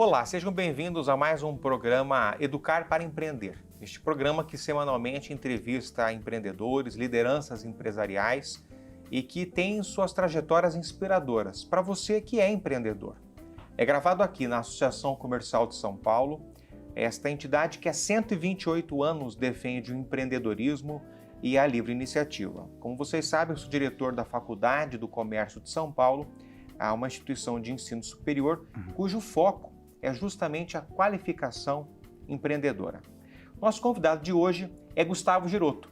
Olá, sejam bem-vindos a mais um programa Educar para Empreender. Este programa que semanalmente entrevista empreendedores, lideranças empresariais e que tem suas trajetórias inspiradoras para você que é empreendedor. É gravado aqui na Associação Comercial de São Paulo, esta entidade que há 128 anos defende o empreendedorismo e a livre iniciativa. Como vocês sabem, eu sou diretor da Faculdade do Comércio de São Paulo, uma instituição de ensino superior cujo foco é justamente a qualificação empreendedora. Nosso convidado de hoje é Gustavo Girotto,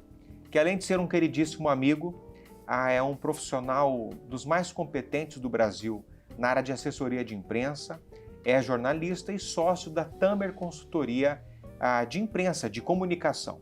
que além de ser um queridíssimo amigo, é um profissional dos mais competentes do Brasil na área de assessoria de imprensa, é jornalista e sócio da Tamer Consultoria de Imprensa, de Comunicação.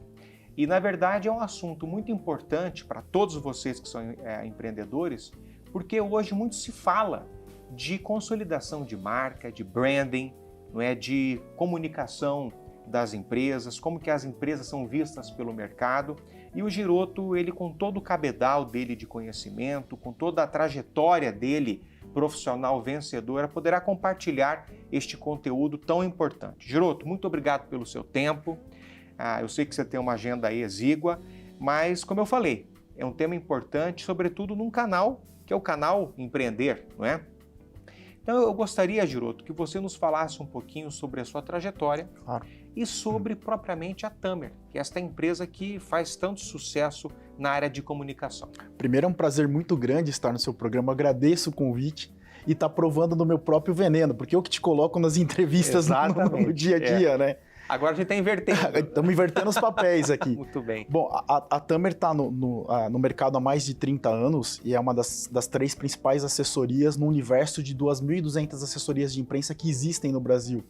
E, na verdade, é um assunto muito importante para todos vocês que são empreendedores, porque hoje muito se fala de consolidação de marca, de branding, não é, de comunicação das empresas, como que as empresas são vistas pelo mercado. E o Girotto, ele com todo o cabedal dele de conhecimento, com toda a trajetória dele profissional vencedora, poderá compartilhar este conteúdo tão importante. Girotto, muito obrigado pelo seu tempo. Eu sei que você tem uma agenda aí exígua, mas como eu falei, é um tema importante, sobretudo num canal que é o canal Empreender, não é? Então eu gostaria, Girotto, que você nos falasse um pouquinho sobre a sua trajetória e sobre propriamente a Tamer, que é esta empresa que faz tanto sucesso na área de comunicação. Primeiro, é um prazer muito grande estar no seu programa, agradeço o convite e estar provando no meu próprio veneno, porque eu que te coloco nas entrevistas no dia a dia, né? Agora a gente está invertendo. Estamos invertendo os papéis aqui. Muito bem. Bom, a Tamer está no mercado há mais de 30 anos e é uma das três principais assessorias no universo de 2.200 assessorias de imprensa que existem no Brasil.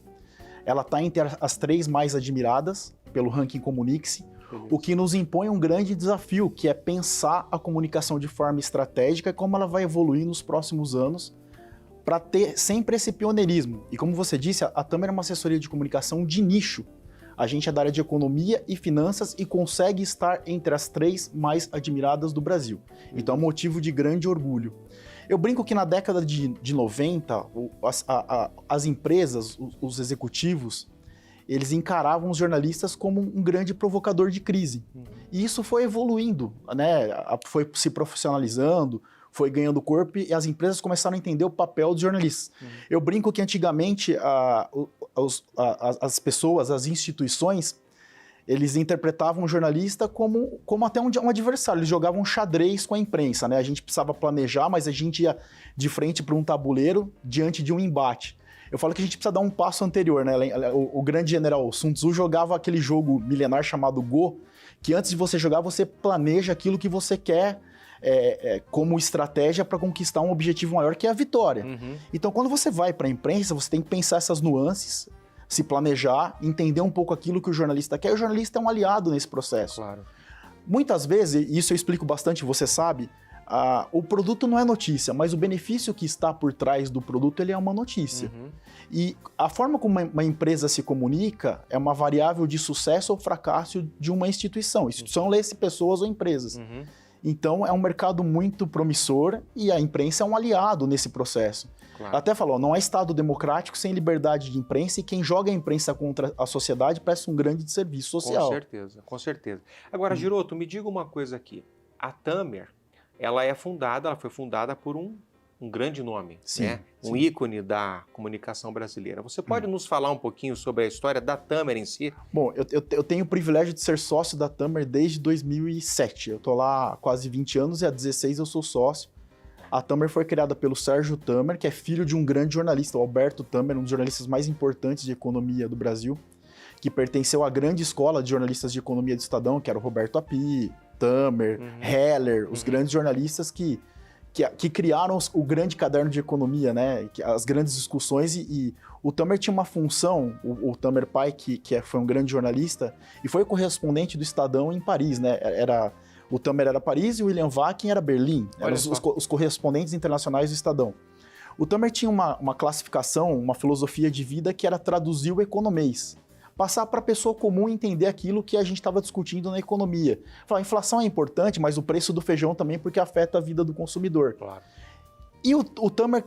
Ela está entre as três mais admiradas pelo ranking Comunique-se, o que nos impõe um grande desafio, que é pensar a comunicação de forma estratégica e como ela vai evoluir nos próximos anos, para ter sempre esse pioneirismo. E como você disse, a Tamer é uma assessoria de comunicação de nicho. A gente é da área de economia e finanças e consegue estar entre as três mais admiradas do Brasil. Então é um motivo de grande orgulho. Eu brinco que na década de 90, as empresas, os executivos, eles encaravam os jornalistas como um grande provocador de crise. E isso foi evoluindo, né? Foi se profissionalizando, foi ganhando corpo e as empresas começaram a entender o papel dos jornalistas. Eu brinco que antigamente as pessoas, as instituições, eles interpretavam o jornalista como até um adversário, eles jogavam xadrez com a imprensa, né? A gente precisava planejar, mas a gente ia de frente para um tabuleiro diante de um embate. Eu falo que a gente precisa dar um passo anterior, né? O grande general Sun Tzu jogava aquele jogo milenar chamado Go, que antes de você jogar, você planeja aquilo que você quer como estratégia para conquistar um objetivo maior, que é a vitória. Então, quando você vai para a imprensa, você tem que pensar essas nuances, se planejar, entender um pouco aquilo que o jornalista quer. E o jornalista é um aliado nesse processo. Claro. Muitas vezes, e isso eu explico bastante, você sabe, o produto não é notícia, mas o benefício que está por trás do produto, ele é uma notícia. E a forma como uma empresa se comunica é uma variável de sucesso ou fracasso de uma instituição. Instituição lê-se pessoas ou empresas. Então, é um mercado muito promissor e a imprensa é um aliado nesse processo. Claro. Até falou, não há Estado democrático sem liberdade de imprensa e quem joga a imprensa contra a sociedade presta um grande serviço social. Com certeza, com certeza. Agora, Girotto, me diga uma coisa aqui. A Tamer, ela foi fundada por um grande nome, né? Um ícone da comunicação brasileira. Você pode nos falar um pouquinho sobre a história da Tamer em si? Bom, eu tenho o privilégio de ser sócio da Tamer desde 2007. Eu estou lá há quase 20 anos e há 16 eu sou sócio. A Tamer foi criada pelo Sérgio Tamer, que é filho de um grande jornalista, o Alberto Tamer, um dos jornalistas mais importantes de economia do Brasil, que pertenceu à grande escola de jornalistas de economia do Estadão, que era o Roberto Api, Tamer, Heller, os grandes jornalistas que criaram o grande caderno de economia, né? As grandes discussões e o Tamer tinha uma função, o Tamer pai, foi um grande jornalista e foi correspondente do Estadão em Paris, né? O Tamer era Paris e o William Vakin era Berlim, eram os correspondentes internacionais do Estadão. O Tamer tinha uma classificação, uma filosofia de vida que era traduzir o economês. Passar para a pessoa comum entender aquilo que a gente estava discutindo na economia. Falar, a inflação é importante, mas o preço do feijão também, porque afeta a vida do consumidor. Claro. E o Tamer,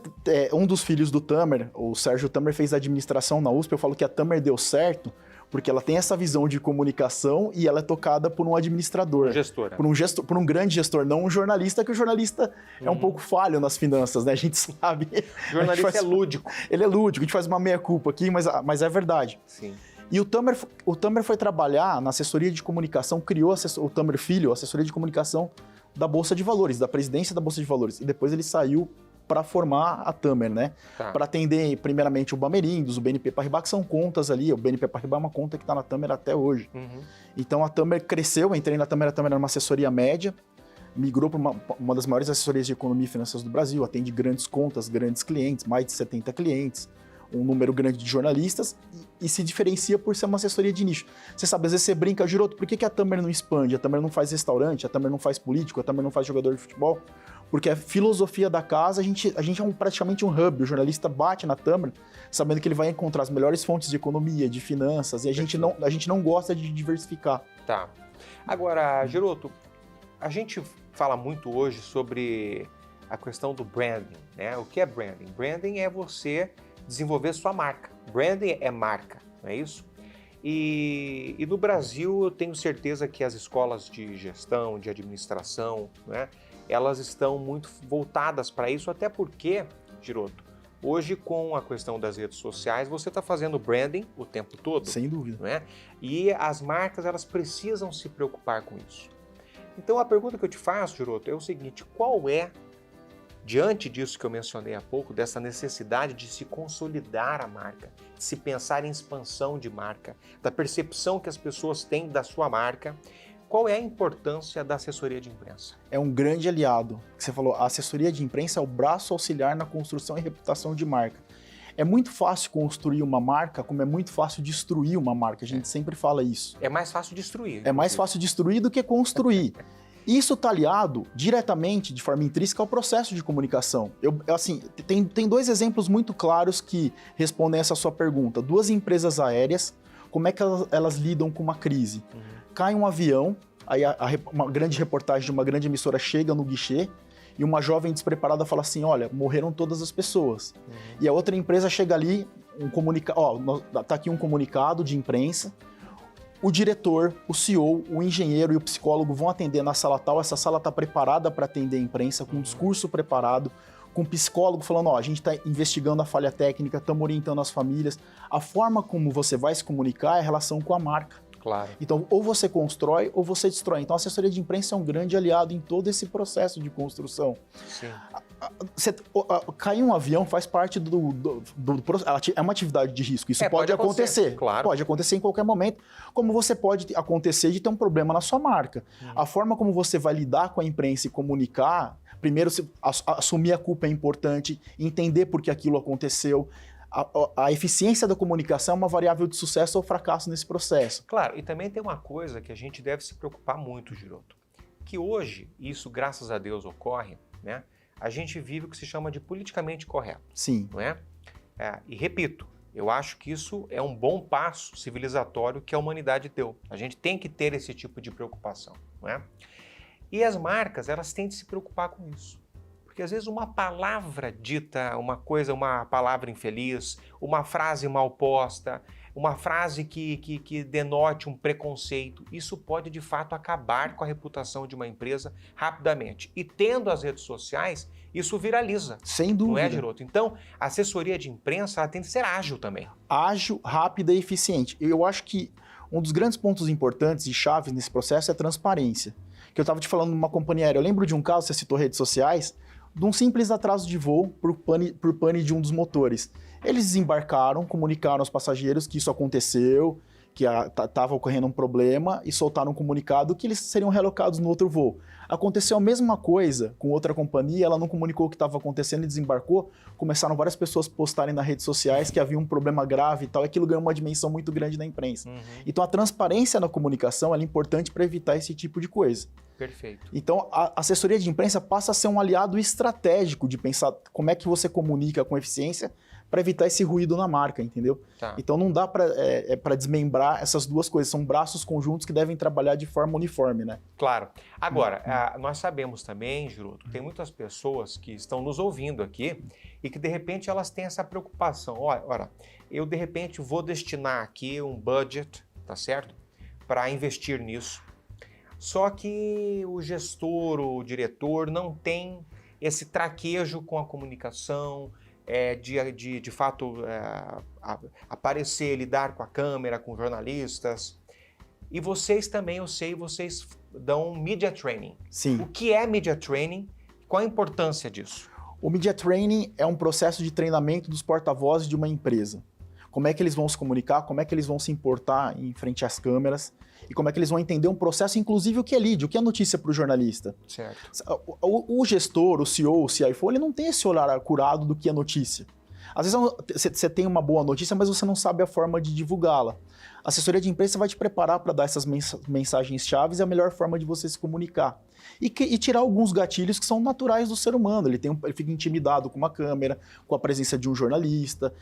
um dos filhos do Tamer, o Sérgio Tamer, fez administração na USP. Eu falo que a Tamer deu certo porque ela tem essa visão de comunicação e ela é tocada por um administrador. Gestora. Por um grande gestor, não um jornalista, que o jornalista é um pouco falho nas finanças, né? A gente sabe. O jornalista é lúdico. Ele é lúdico, a gente faz uma meia-culpa aqui, mas é verdade. Sim. E o Tamer foi trabalhar na assessoria de comunicação, criou o Tamer Filho, a assessoria de comunicação da Bolsa de Valores, da presidência da Bolsa de Valores. E depois ele saiu para formar a Tamer, né? Tá. Para atender primeiramente o Bamerindos, o BNP Paribas, que são contas ali. O BNP Paribas é uma conta que está na Tamer até hoje. Uhum. Então a Tamer cresceu, eu entrei na Tamer, a Tamer era uma assessoria média, migrou para uma das maiores assessorias de economia e finanças do Brasil, atende grandes contas, grandes clientes, mais de 70 clientes, um número grande de jornalistas e se diferencia por ser uma assessoria de nicho. Você sabe, às vezes você brinca, Giroto, por que a Tamer não expande? A Tamer não faz restaurante, a Tamer não faz político, a Tamer não faz jogador de futebol? Porque a filosofia da casa, a gente é praticamente um hub. O jornalista bate na Tamer sabendo que ele vai encontrar as melhores fontes de economia, de finanças, e a gente não gosta de diversificar. Tá. Agora, Giroto, a gente fala muito hoje sobre a questão do branding, né? O que é branding? Branding é você desenvolver sua marca. Branding é marca, não é isso? E no Brasil eu tenho certeza que as escolas de gestão, de administração, né, elas estão muito voltadas para isso, até porque, Giroto, hoje com a questão das redes sociais, você está fazendo branding o tempo todo. Sem dúvida. Não é? E as marcas, elas precisam se preocupar com isso. Então a pergunta que eu te faço, Giroto, é o seguinte: qual é, diante disso que eu mencionei há pouco, dessa necessidade de se consolidar a marca, de se pensar em expansão de marca, da percepção que as pessoas têm da sua marca, qual é a importância da assessoria de imprensa? É um grande aliado. Você falou, a assessoria de imprensa é o braço auxiliar na construção e reputação de marca. É muito fácil construir uma marca, como é muito fácil destruir uma marca. A gente sempre fala isso. É mais fácil destruir. É mais fácil destruir do que construir. Isso está aliado diretamente, de forma intrínseca, ao processo de comunicação. Tem dois exemplos muito claros que respondem essa sua pergunta. Duas empresas aéreas, como é que elas lidam com uma crise? Cai um avião, aí uma grande reportagem de uma grande emissora chega no guichê e uma jovem despreparada fala assim, olha, morreram todas as pessoas. E a outra empresa chega ali, tá aqui um comunicado de imprensa, o diretor, o CEO, o engenheiro e o psicólogo vão atender na sala tal, essa sala está preparada para atender a imprensa, com um discurso preparado, com o psicólogo falando, a gente está investigando a falha técnica, estamos orientando as famílias. A forma como você vai se comunicar é a relação com a marca. Claro. Então, ou você constrói ou você destrói. Então, a assessoria de imprensa é um grande aliado em todo esse processo de construção. Sim. Cair um avião faz parte é uma atividade de risco. Isso pode acontecer. Claro. Pode acontecer em qualquer momento. Como você pode acontecer de ter um problema na sua marca. A forma como você vai lidar com a imprensa e comunicar, primeiro, assumir a culpa é importante, entender por que aquilo aconteceu. A eficiência da comunicação é uma variável de sucesso ou fracasso nesse processo. Claro, e também tem uma coisa que a gente deve se preocupar muito, Giroto, que hoje, isso graças a Deus ocorre, né? A gente vive o que se chama de politicamente correto. Sim. Não é? E repito, eu acho que isso é um bom passo civilizatório que a humanidade deu. A gente tem que ter esse tipo de preocupação, não é? E as marcas, elas têm de se preocupar com isso. Porque às vezes uma palavra dita, uma palavra infeliz, uma frase mal posta, uma frase que denote um preconceito, isso pode de fato acabar com a reputação de uma empresa rapidamente. E tendo as redes sociais, isso viraliza. Sem dúvida. Não é, Giroto? Então, a assessoria de imprensa ela tem que ser ágil também. Ágil, rápida e eficiente. Eu acho que um dos grandes pontos importantes e chaves nesse processo é a transparência. Que eu estava te falando numa companhia aérea. Eu lembro de um caso, você citou redes sociais, de um simples atraso de voo por pane de um dos motores. Eles desembarcaram, comunicaram aos passageiros que isso aconteceu, que estava ocorrendo um problema e soltaram um comunicado que eles seriam relocados no outro voo. Aconteceu a mesma coisa com outra companhia, ela não comunicou o que estava acontecendo e desembarcou, começaram várias pessoas postarem nas redes sociais que havia um problema grave e tal, e aquilo ganhou uma dimensão muito grande na imprensa. Então a transparência na comunicação é importante para evitar esse tipo de coisa. Perfeito. Então, a assessoria de imprensa passa a ser um aliado estratégico de pensar como é que você comunica com eficiência para evitar esse ruído na marca, entendeu? Tá. Então não dá para desmembrar essas duas coisas, são braços conjuntos que devem trabalhar de forma uniforme, né? Claro. Agora, nós sabemos também, Giroto, que tem muitas pessoas que estão nos ouvindo aqui e que de repente elas têm essa preocupação. Ora, eu de repente vou destinar aqui um budget, tá certo? Para investir nisso. Só que o gestor, o diretor não tem esse traquejo com a comunicação, de fato aparecer, lidar com a câmera, com jornalistas. E vocês também, eu sei, vocês dão media training. Sim. O que é media training? Qual a importância disso? O media training é um processo de treinamento dos porta-vozes de uma empresa. Como é que eles vão se comunicar, como é que eles vão se importar em frente às câmeras e como é que eles vão entender um processo, inclusive o que é lead, o que é notícia para o jornalista. Certo. O gestor, o CEO, o CIO, ele não tem esse olhar acurado do que é notícia. Às vezes você tem uma boa notícia, mas você não sabe a forma de divulgá-la. A assessoria de imprensa vai te preparar para dar essas mensagens-chave e a melhor forma de você se comunicar. E tirar alguns gatilhos que são naturais do ser humano. Ele fica intimidado com uma câmera, com a presença de um jornalista.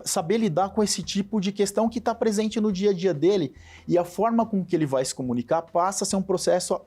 Saber lidar com esse tipo de questão que está presente no dia a dia dele e a forma com que ele vai se comunicar passa a ser um processo...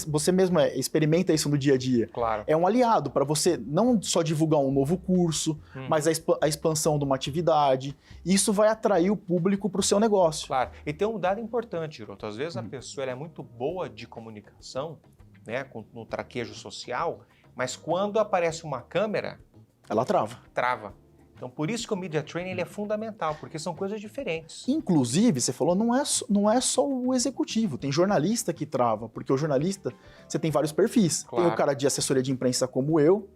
Você mesmo experimenta isso no dia a dia. Claro. É um aliado para você não só divulgar um novo curso, mas a expansão de uma atividade. Isso vai atrair o público para o seu negócio. Claro. E tem um dado importante, Giroto. Às vezes a pessoa ela é muito boa de comunicação, né, no traquejo social, mas quando aparece uma câmera... Ela trava. Então, por isso que o media training ele é fundamental, porque são coisas diferentes. Inclusive, você falou, não é só o executivo, tem jornalista que trava, porque o jornalista, você tem vários perfis. Claro. Tem o cara de assessoria de imprensa como eu,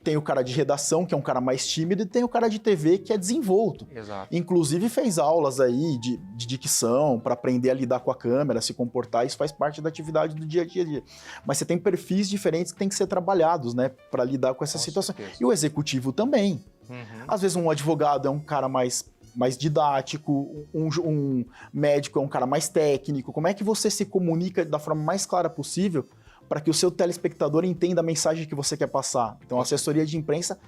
tem o cara de redação, que é um cara mais tímido, e tem o cara de TV, que é desenvolto. Exato. Inclusive fez aulas aí de dicção, para aprender a lidar com a câmera, se comportar, isso faz parte da atividade do dia a dia. Mas você tem perfis diferentes que têm que ser trabalhados, né, para lidar com essa situação. certeza. E o executivo também. Às vezes um advogado é um cara mais didático, um médico é um cara mais técnico. Como é que você se comunica da forma mais clara possível para que o seu telespectador entenda a mensagem que você quer passar? Então a assessoria de imprensa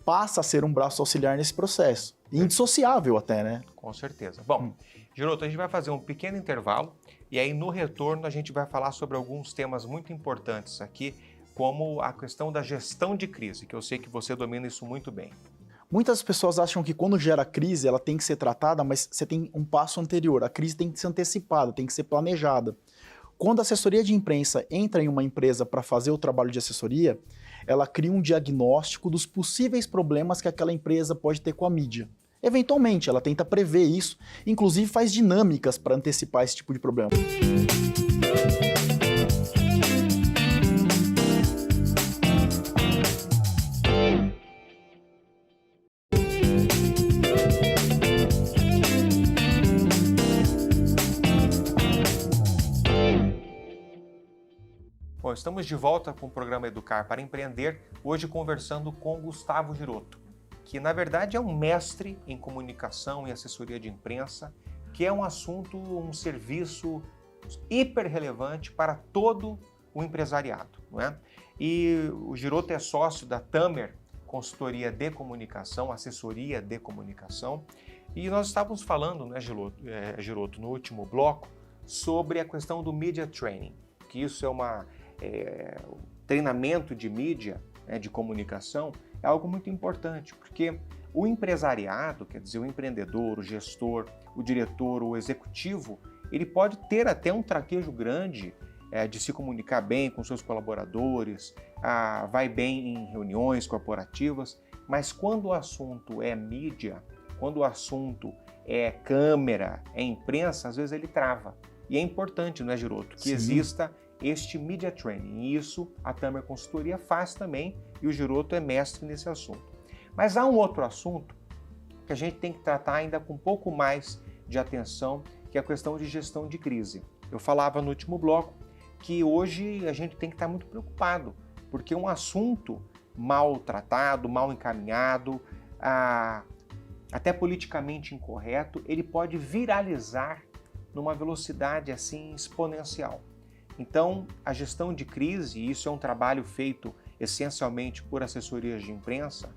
passa a ser um braço auxiliar nesse processo. Indissociável até, né? Com certeza. Bom, Giroto, a gente vai fazer um pequeno intervalo e aí no retorno a gente vai falar sobre alguns temas muito importantes aqui, como a questão da gestão de crise, que eu sei que você domina isso muito bem. Muitas pessoas acham que quando gera crise, ela tem que ser tratada, mas você tem um passo anterior. A crise tem que ser antecipada, tem que ser planejada. Quando a assessoria de imprensa entra em uma empresa para fazer o trabalho de assessoria, ela cria um diagnóstico dos possíveis problemas que aquela empresa pode ter com a mídia. Eventualmente, ela tenta prever isso, inclusive faz dinâmicas para antecipar esse tipo de problema. Bom, estamos de volta com o programa Educar para Empreender, hoje conversando com Gustavo Giroto, que na verdade é um mestre em comunicação e assessoria de imprensa, que é um assunto, um serviço hiper relevante para todo o empresariado, não é? E o Giroto é sócio da Tamer Consultoria de Comunicação, assessoria de comunicação, e nós estávamos falando, né, Giroto, no último bloco, sobre a questão do media training, que isso é o treinamento de mídia, né, de comunicação, é algo muito importante, porque o empresariado, quer dizer, o empreendedor, o gestor, o diretor, o executivo, ele pode ter até um traquejo grande de se comunicar bem com seus colaboradores, vai bem em reuniões corporativas, mas quando o assunto é mídia, quando o assunto é câmera, é imprensa, às vezes ele trava. E é importante, não é, Giroto, que exista este media training. E isso a Tamer Consultoria faz também e o Giroto é mestre nesse assunto. Mas há um outro assunto que a gente tem que tratar ainda com um pouco mais de atenção, que é a questão de gestão de crise. Eu falava no último bloco que hoje a gente tem que estar muito preocupado, porque um assunto mal tratado, mal encaminhado, até politicamente incorreto, ele pode viralizar numa velocidade assim exponencial. Então, a gestão de crise, e isso é um trabalho feito essencialmente por assessorias de imprensa,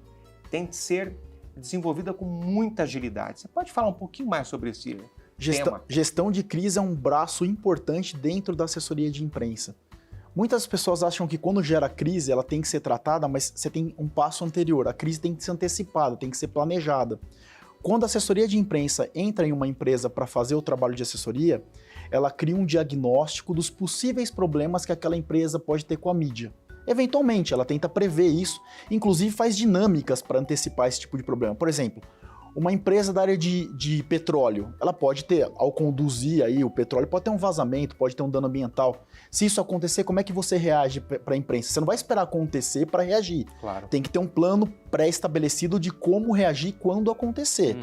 tem que ser desenvolvida com muita agilidade. Você pode falar um pouquinho mais sobre esse tema? Gestão de crise é um braço importante dentro da assessoria de imprensa. Muitas pessoas acham que quando gera crise, ela tem que ser tratada, mas você tem um passo anterior. A crise tem que ser antecipada, tem que ser planejada. Quando a assessoria de imprensa entra em uma empresa para fazer o trabalho de assessoria, ela cria um diagnóstico dos possíveis problemas que aquela empresa pode ter com a mídia. Eventualmente, ela tenta prever isso, inclusive faz dinâmicas para antecipar esse tipo de problema. Por exemplo, uma empresa da área de petróleo, ela pode ter, ao conduzir aí o petróleo, pode ter um vazamento, pode ter um dano ambiental. Se isso acontecer, como é que você reage para a imprensa? Você não vai esperar acontecer para reagir. Claro. Tem que ter um plano pré-estabelecido de como reagir quando acontecer.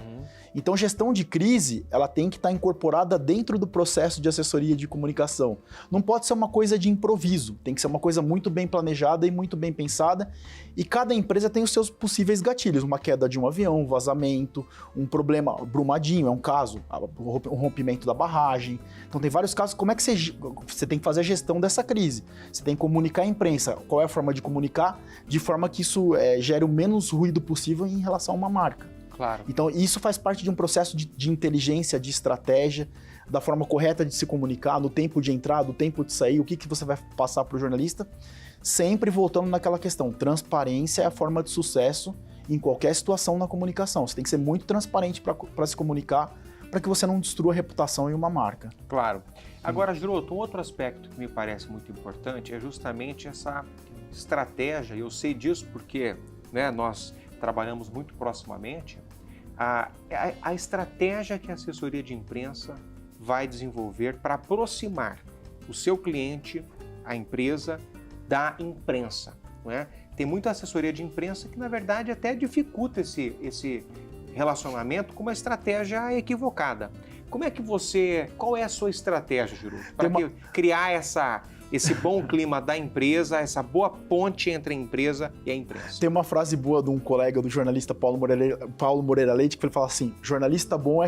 Então, gestão de crise, ela tem que estar incorporada dentro do processo de assessoria de comunicação. Não pode ser uma coisa de improviso, tem que ser uma coisa muito bem planejada e muito bem pensada. E cada empresa tem os seus possíveis gatilhos, uma queda de um avião, um vazamento, um problema, Brumadinho é um caso, um rompimento da barragem. Então, tem vários casos. Como é que você tem que fazer a gestão dessa crise? Você tem que comunicar à imprensa. Qual é a forma de comunicar? De forma que isso gere o menos ruído possível em relação a uma marca. Claro. Então, isso faz parte de um processo de inteligência, de estratégia, da forma correta de se comunicar, no tempo de entrar, no tempo de sair, o que você vai passar para o jornalista, sempre voltando naquela questão, transparência é a forma de sucesso em qualquer situação na comunicação. Você tem que ser muito transparente para se comunicar, para que você não destrua a reputação em uma marca. Claro. Agora, Giroto, um outro aspecto que me parece muito importante é justamente essa estratégia, e eu sei disso porque nós trabalhamos muito proximamente, a estratégia que a assessoria de imprensa vai desenvolver para aproximar o seu cliente, a empresa, da imprensa. Não é? Tem muita assessoria de imprensa que, na verdade, até dificulta esse relacionamento com uma estratégia equivocada. Qual é a sua estratégia, Giroto, para criar esse bom clima da empresa, essa boa ponte entre a empresa e a imprensa? Tem uma frase boa de um colega do jornalista Paulo Moreira Leite, que ele fala assim, jornalista bom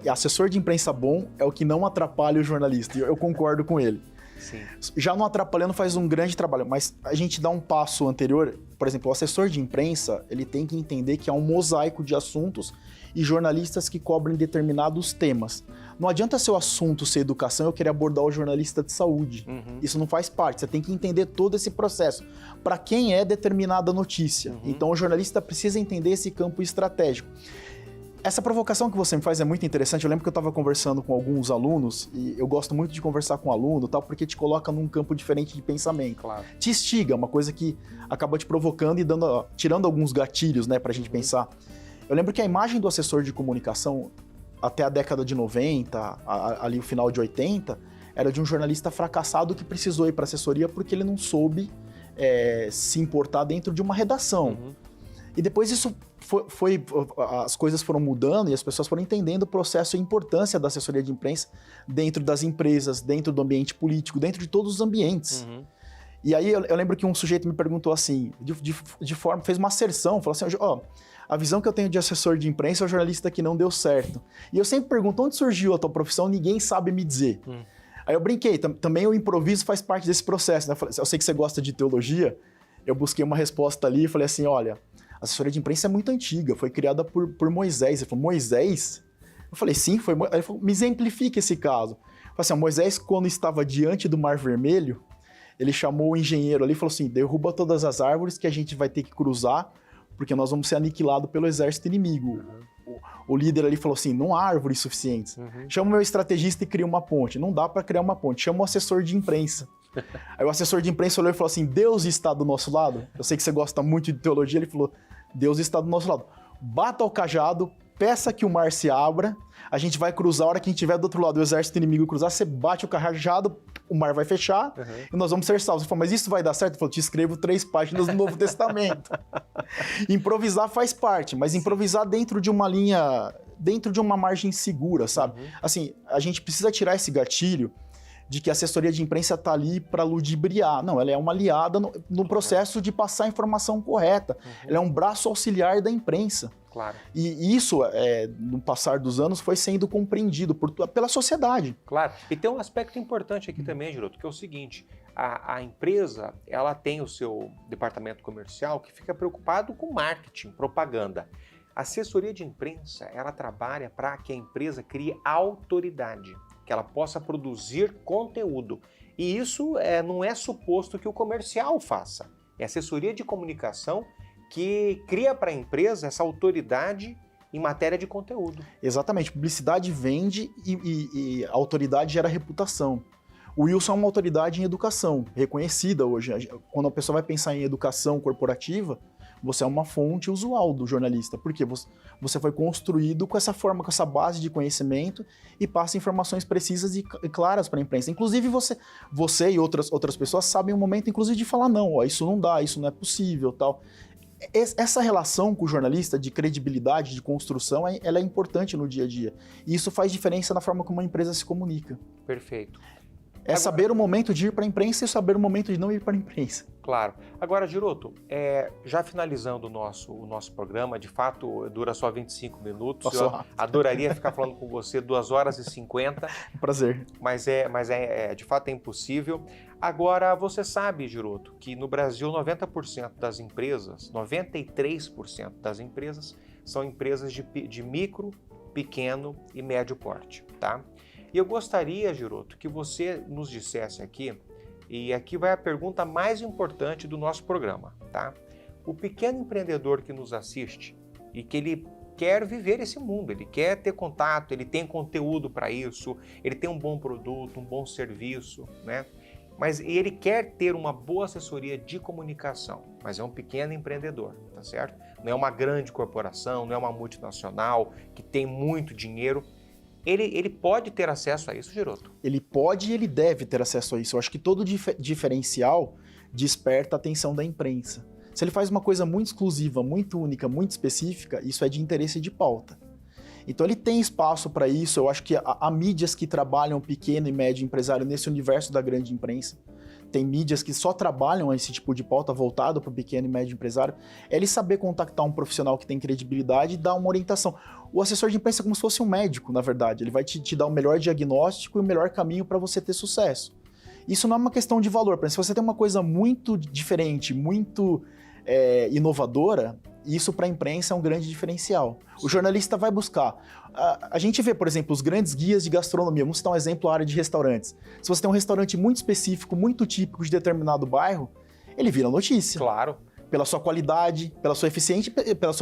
assessor de imprensa bom é o que não atrapalha o jornalista. E eu concordo com ele. Sim. Já não atrapalhando faz um grande trabalho, mas a gente dá um passo anterior. Por exemplo, o assessor de imprensa, ele tem que entender que há um mosaico de assuntos e jornalistas que cobrem determinados temas. Não adianta seu assunto ser educação, eu querer abordar o jornalista de saúde. Isso não faz parte, você tem que entender todo esse processo. Para quem é determinada notícia. Então o jornalista precisa entender esse campo estratégico. Essa provocação que você me faz é muito interessante. Eu lembro que eu estava conversando com alguns alunos, e eu gosto muito de conversar com aluno, tal, porque te coloca num campo diferente de pensamento. Claro. Te instiga, uma coisa que acaba te provocando e tirando alguns gatilhos, pra gente pensar. Eu lembro que a imagem do assessor de comunicação, até a década de 90, ali o final de 80, era de um jornalista fracassado que precisou ir para assessoria porque ele não soube se importar dentro de uma redação. E depois isso as coisas foram mudando e as pessoas foram entendendo o processo e a importância da assessoria de imprensa dentro das empresas, dentro do ambiente político, dentro de todos os ambientes. E aí eu lembro que um sujeito me perguntou assim, fez uma asserção, falou assim, a visão que eu tenho de assessor de imprensa é o jornalista que não deu certo. E eu sempre pergunto, onde surgiu a tua profissão? Ninguém sabe me dizer. Aí eu brinquei, também o improviso faz parte desse processo, né? Eu sei que você gosta de teologia, eu busquei uma resposta ali e falei assim, olha, a assessoria de imprensa é muito antiga, foi criada por Moisés. Ele falou, Moisés? Eu falei, sim, foi Moisés. Ele falou, me exemplifique esse caso. Eu falei assim, Moisés, quando estava diante do Mar Vermelho, ele chamou o engenheiro ali e falou assim, derruba todas as árvores que a gente vai ter que cruzar, porque nós vamos ser aniquilados pelo exército inimigo. O líder ali falou assim, não há árvores suficientes. Chama o meu estrategista e cria uma ponte. Não dá para criar uma ponte, chama o assessor de imprensa. Aí o assessor de imprensa olhou e falou assim, Deus está do nosso lado? Eu sei que você gosta muito de teologia, ele falou, Deus está do nosso lado. Bata o cajado, peça que o mar se abra, a gente vai cruzar, a hora que a gente estiver do outro lado do exército inimigo cruzar, você bate o cajado, o mar vai fechar e nós vamos ser salvos. Ele falou, mas isso vai dar certo? Ele falou, te escrevo 3 páginas do Novo Testamento. Improvisar faz parte, mas improvisar dentro de uma linha, dentro de uma margem segura, sabe? Assim, a gente precisa tirar esse gatilho de que a assessoria de imprensa está ali para ludibriar. Não, ela é uma aliada no processo de passar a informação correta. Ela é um braço auxiliar da imprensa. Claro. E isso, no passar dos anos, foi sendo compreendido pela sociedade. Claro. E tem um aspecto importante aqui também, Giroto, que é o seguinte, a empresa, ela tem o seu departamento comercial que fica preocupado com marketing, propaganda. A assessoria de imprensa, ela trabalha para que a empresa crie autoridade, que ela possa produzir conteúdo. E isso não é suposto que o comercial faça. É a assessoria de comunicação que cria para a empresa essa autoridade em matéria de conteúdo. Exatamente. Publicidade vende e a autoridade gera reputação. O Wilson é uma autoridade em educação, reconhecida hoje. Quando a pessoa vai pensar em educação corporativa, você é uma fonte usual do jornalista, porque você foi construído com essa forma, com essa base de conhecimento e passa informações precisas e claras para a imprensa. Inclusive, você e outras pessoas sabem o momento, inclusive, de falar não, ó, isso não dá, isso não é possível, tal. Essa relação com o jornalista de credibilidade, de construção, ela é importante no dia a dia. E isso faz diferença na forma como a empresa se comunica. Perfeito. É saber o momento de ir para a imprensa e saber o momento de não ir para a imprensa. Claro. Agora, Giroto, já finalizando o nosso programa, de fato dura só 25 minutos. Passou Eu rápido. adoraria ficar falando com você 2 horas e 50. Prazer. Mas de fato é impossível. Agora, você sabe, Giroto, que no Brasil 90% das empresas, 93% das empresas são empresas de micro, pequeno e médio porte, tá? E eu gostaria, Giroto, que você nos dissesse aqui, e aqui vai a pergunta mais importante do nosso programa, tá? O pequeno empreendedor que nos assiste e que ele quer viver esse mundo, ele quer ter contato, ele tem conteúdo para isso, ele tem um bom produto, um bom serviço, né? Mas ele quer ter uma boa assessoria de comunicação, mas é um pequeno empreendedor, tá certo? Não é uma grande corporação, não é uma multinacional que tem muito dinheiro. Ele pode ter acesso a isso, Giroto? Ele pode e ele deve ter acesso a isso. Eu acho que todo diferencial desperta a atenção da imprensa. Se ele faz uma coisa muito exclusiva, muito única, muito específica, isso é de interesse de pauta. Então ele tem espaço para isso. Eu acho que há mídias que trabalham pequeno e médio empresário nesse universo da grande imprensa. Tem mídias que só trabalham esse tipo de pauta voltado para o pequeno e médio empresário. É ele saber contactar um profissional que tem credibilidade e dar uma orientação. O assessor de imprensa é como se fosse um médico, na verdade. Ele vai te dar o melhor diagnóstico e o melhor caminho para você ter sucesso. Isso não é uma questão de valor. Por exemplo, se você tem uma coisa muito diferente, muito inovadora, isso para a imprensa é um grande diferencial. O jornalista vai buscar. A gente vê, por exemplo, os grandes guias de gastronomia. Vamos citar um exemplo, a área de restaurantes. Se você tem um restaurante muito específico, muito típico de determinado bairro, ele vira notícia. Claro. Pela sua qualidade, pela sua eficiência e pelo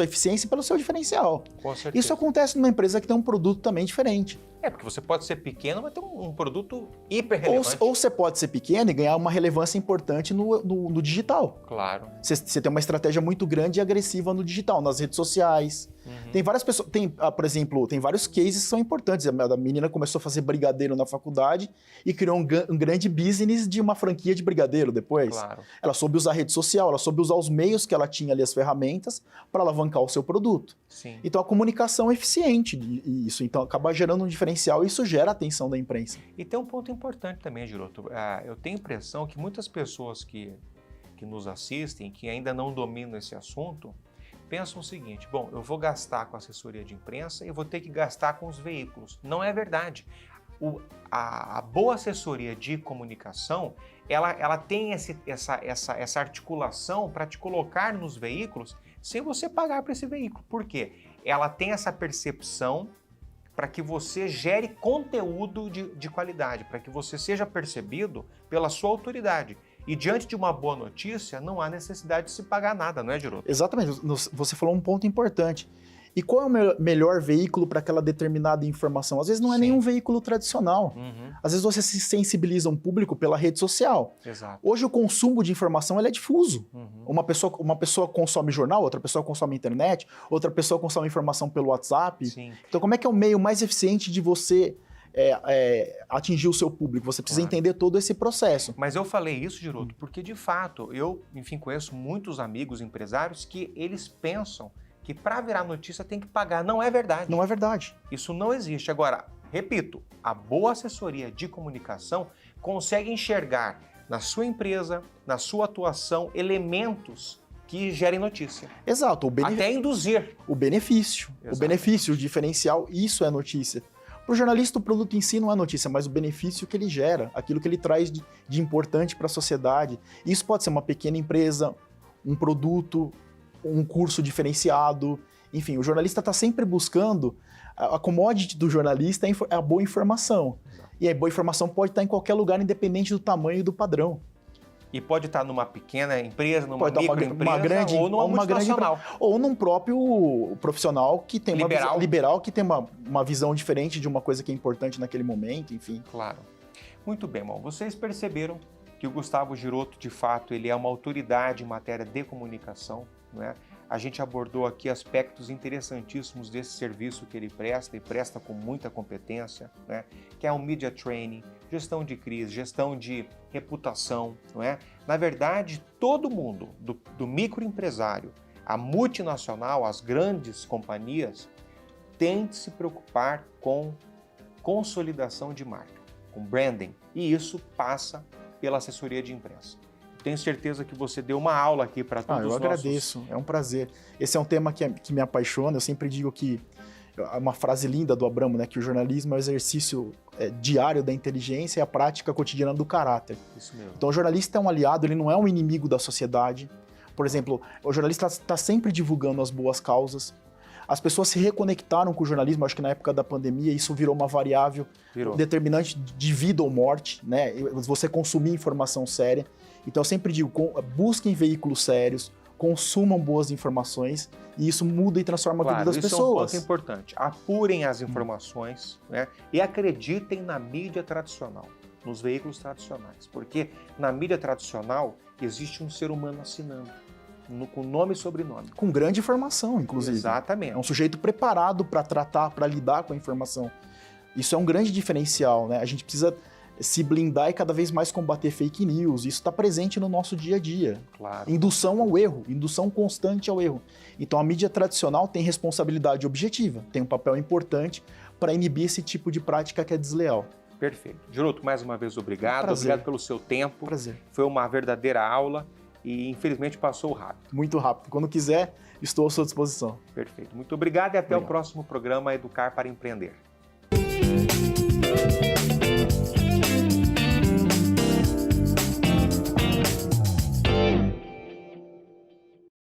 seu diferencial. Com certeza. Isso acontece numa empresa que tem um produto também diferente. Porque você pode ser pequeno, mas ter um produto hiper relevante. Ou você pode ser pequeno e ganhar uma relevância importante no digital. Claro. Você tem uma estratégia muito grande e agressiva no digital, nas redes sociais. Uhum. Tem várias pessoas, por exemplo, tem vários cases que são importantes. A menina começou a fazer brigadeiro na faculdade e criou um grande business de uma franquia de brigadeiro depois. Claro. Ela soube usar a rede social, ela soube usar os meios que ela tinha ali, as ferramentas, para alavancar o seu produto. Sim. Então a comunicação é eficiente isso, então acaba gerando um diferencial e isso gera a atenção da imprensa. E tem um ponto importante também, Giroto. Eu tenho a impressão que muitas pessoas que nos assistem, que ainda não dominam esse assunto, pensam o seguinte: bom, eu vou gastar com assessoria de imprensa e vou ter que gastar com os veículos. Não é verdade. A boa assessoria de comunicação, ela tem essa articulação para te colocar nos veículos sem você pagar para esse veículo. Por quê? Ela tem essa percepção para que você gere conteúdo de qualidade, para que você seja percebido pela sua autoridade. E diante de uma boa notícia, não há necessidade de se pagar nada, não é, Giroto? Exatamente. Você falou um ponto importante. E qual é o melhor veículo para aquela determinada informação? Às vezes não é nenhum veículo tradicional. Uhum. Às vezes você se sensibiliza um público pela rede social. Exato. Hoje o consumo de informação ele é difuso. Uhum. Uma pessoa consome jornal, outra pessoa consome internet, outra pessoa consome informação pelo WhatsApp. Sim. Então como é que é o meio mais eficiente de você atingir o seu público? Você precisa entender todo esse processo. Mas eu falei isso, Giroto, porque de fato eu, conheço muitos amigos empresários que eles pensam que para virar notícia tem que pagar. Não é verdade. Não é verdade. Isso não existe. Agora, repito, a boa assessoria de comunicação consegue enxergar na sua empresa, na sua atuação, elementos que gerem notícia. Exato. Até induzir. O benefício. Exato. O benefício, o diferencial, isso é notícia. Para o jornalista, o produto em si não é notícia, mas o benefício que ele gera, aquilo que ele traz de importante para a sociedade. Isso pode ser uma pequena empresa, um produto, um curso diferenciado. Enfim, o jornalista está sempre buscando, a commodity do jornalista é a boa informação. E a boa informação pode estar em qualquer lugar, independente do tamanho e do padrão. E pode estar numa pequena empresa, numa pode microempresa, uma grande, ou numa multinacional. Ou num próprio profissional que tem liberal, que tem uma visão diferente de uma coisa que é importante naquele momento, enfim. Claro. Muito bem, irmão. Vocês perceberam que o Gustavo Giroto, de fato, ele é uma autoridade em matéria de comunicação, né? A gente abordou aqui aspectos interessantíssimos desse serviço que ele presta, e presta com muita competência, né? Que é o media training, gestão de crise, gestão de reputação, não é? Na verdade, todo mundo, do microempresário, a multinacional, as grandes companhias, tem de se preocupar com consolidação de marca, com branding, e isso passa pela assessoria de imprensa. Tenho certeza que você deu uma aula aqui para todos os nossos... Eu agradeço, é um prazer. Esse é um tema que me apaixona, eu sempre digo que, uma frase linda do Abramo, né, que o jornalismo é o exercício diário da inteligência e a prática cotidiana do caráter. Isso mesmo. Então o jornalista é um aliado, ele não é um inimigo da sociedade. Por exemplo, o jornalista está sempre divulgando as boas causas. As pessoas se reconectaram com o jornalismo, acho que na época da pandemia isso virou uma variável determinante de vida ou morte, né? Você consumir informação séria. Então eu sempre digo, busquem veículos sérios, consumam boas informações e isso muda e transforma a vida das pessoas. Isso é um ponto importante. Apurem as informações, né? E acreditem na mídia tradicional, nos veículos tradicionais. Porque na mídia tradicional existe um ser humano assinando, com nome e sobrenome. Com grande informação, inclusive. Exatamente. É um sujeito preparado para tratar, para lidar com a informação. Isso é um grande diferencial, né? A gente precisa se blindar e cada vez mais combater fake news. Isso está presente no nosso dia a dia. Claro. Indução ao erro, indução constante ao erro. Então a mídia tradicional tem responsabilidade objetiva, tem um papel importante para inibir esse tipo de prática que é desleal. Perfeito. Giroto, mais uma vez obrigado. Prazer. Obrigado pelo seu tempo. Prazer. Foi uma verdadeira aula e infelizmente passou rápido. Muito rápido. Quando quiser, estou à sua disposição. Perfeito. Muito obrigado e até o próximo programa Educar para Empreender.